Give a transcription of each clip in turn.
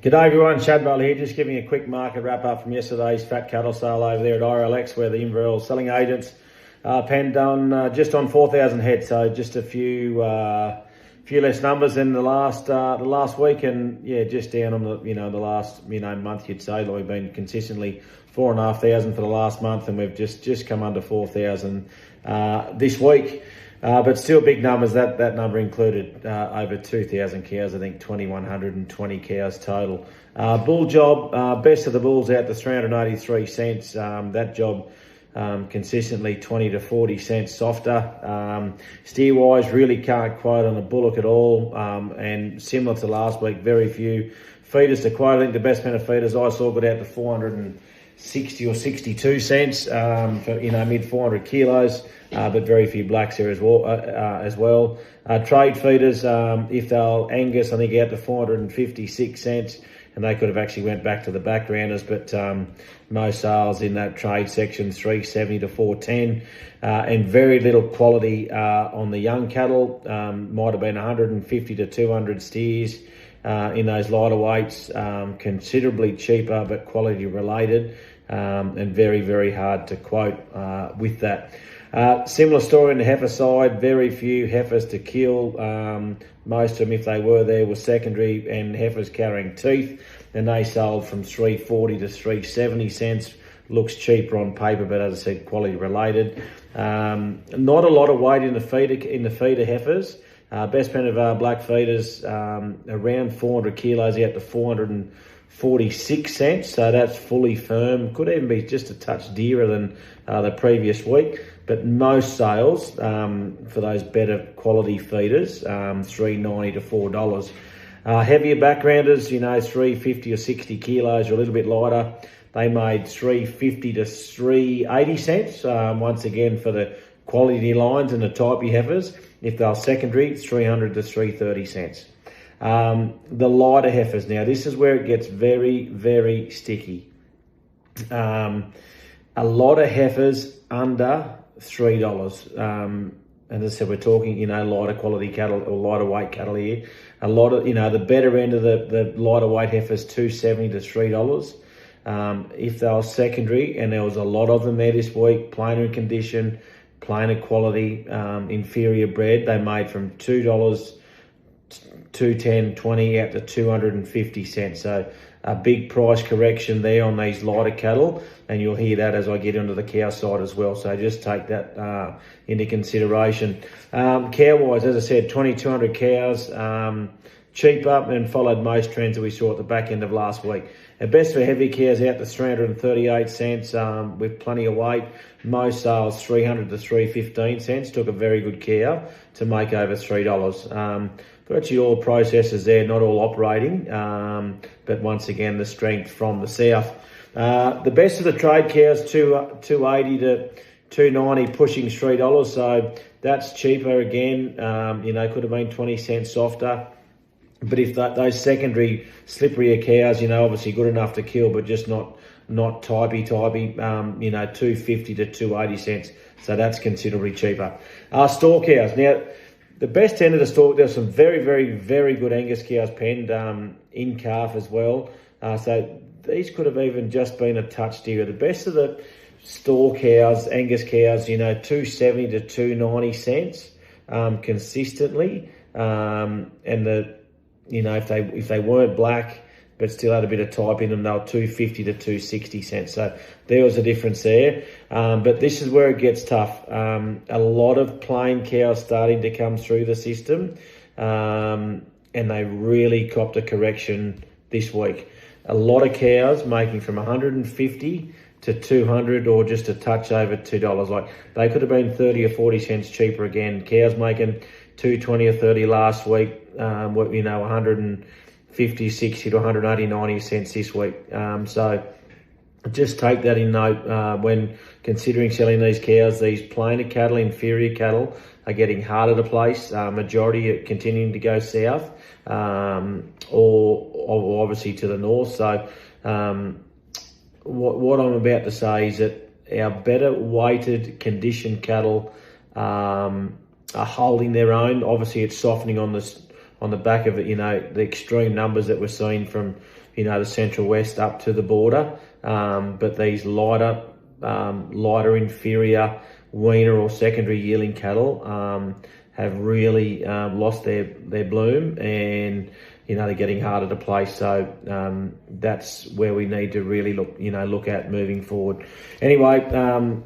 G'day everyone, Shadwell here, just giving a quick market wrap up from yesterday's fat cattle sale over there at IRLX, where the Inverell selling agents penned on just on 4,000 head, so just a few less numbers than the last week, and yeah, just down on the last month, you'd say. Like, we've been consistently 4,500 for the last month, and we've just come under 4,000 this week. But still big numbers. That number included over 2,000 cows, I think 2,120 cows total. Bull job, best of the bulls out to 383 cents. That job consistently 20 to 40 cents softer. Steer wise, really can't quote on a bullock at all. And similar to last week, very few feeders to quote. I think the best amount of feeders I saw got out to 460 or 62 cents for mid 400 kilos. But very few blacks here as well. Trade feeders, if they'll Angus, I think out to 456 cents, and they could have actually went back to the backgrounders, but most sales in that trade section 370 to 410, and very little quality on the young cattle. Might have been 150 to 200 steers in those lighter weights, considerably cheaper but quality related, and very, very hard to quote with that. Similar story on the heifer side, very few heifers to kill. Most of them, if they were there, were secondary and heifers carrying teeth, and they sold from 340 to 370 cents. Looks cheaper on paper, but as I said, quality related. Not a lot of weight in the feeder heifers. Best pen of black feeders, around 400 kilos out to 446 cents, so that's fully firm. Could even be just a touch dearer than the previous week, but most sales for those better quality feeders, $3.90 to $4. Heavier backgrounders, 350 or 60 kilos, or a little bit lighter, they made 350 to 380 cents. Once again, for the quality lines and the typey heifers, if they're secondary, 300 to 330 cents. The lighter heifers, now this is where it gets very, very sticky. A lot of heifers under $3. And as I said, we're talking, lighter quality cattle or lighter weight cattle here. A lot of, the better end of the lighter weight heifers, $2.70 to $3. If they were secondary, and there was a lot of them there this week, plainer in condition, plainer quality, inferior bred, they made from $2, $2.10, $20 out to 250 cents. So a big price correction there on these lighter cattle, and you'll hear that as I get into the cow side as well. So just take that into consideration. Cow-wise, as I said, 2,200 cows, cheaper, and followed most trends that we saw at the back end of last week. At best for heavy cows out to 338 cents with plenty of weight. Most sales 300 to 315 cents. Took a very good cow to make over $3. Virtually all processors there, not all operating, but once again, the strength from the south. The best of the trade cows, 280 to 290, pushing $3, so that's cheaper again. Could have been 20 cents softer. But if those secondary slipperier cows, obviously good enough to kill, but just not typey, 250 to 280 cents. So that's considerably cheaper. Store cows. Now, the best end of the store, there's some very, very, very good Angus cows penned in calf as well. So these could have even just been a touch dearer. The best of the store cows, Angus cows, 270 to 290 cents consistently. And if they weren't black but still had a bit of type in them, they were 250 to 260 cents. So there was a difference there. But this is where it gets tough. A lot of plain cows starting to come through the system, and they really copped a correction this week. A lot of cows making from 150 to 200, or just a touch over $2. Like, they could have been 30 or 40 cents cheaper again. Cows making 220 or 30 last week, 150, 60 to 180, 90 cents this week. So just take that in note when considering selling these cows. These plainer cattle, inferior cattle, are getting harder to place. Majority are continuing to go south, or obviously to the north. So what I'm about to say is that our better weighted conditioned cattle are holding their own. Obviously, it's softening on on the back of it, you know, the extreme numbers that we're seeing from, you know, the central west up to the border. But these lighter, inferior weaner or secondary yearling cattle have really lost their bloom, and you know, they're getting harder to place. So that's where we need to really look at moving forward. Anyway,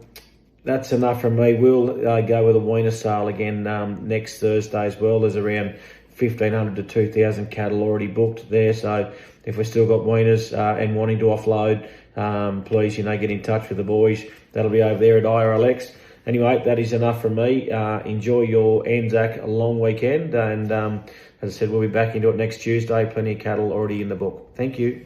that's enough from me. We'll go with a weaner sale again next Thursday as well. There's around 1,500 to 2,000 cattle already booked there. So if we've still got weaners and wanting to offload, please, you know, get in touch with the boys. That'll be over there at IRLX. Anyway, that is enough from me. Enjoy your Anzac long weekend. And as I said, we'll be back into it next Tuesday. Plenty of cattle already in the book. Thank you.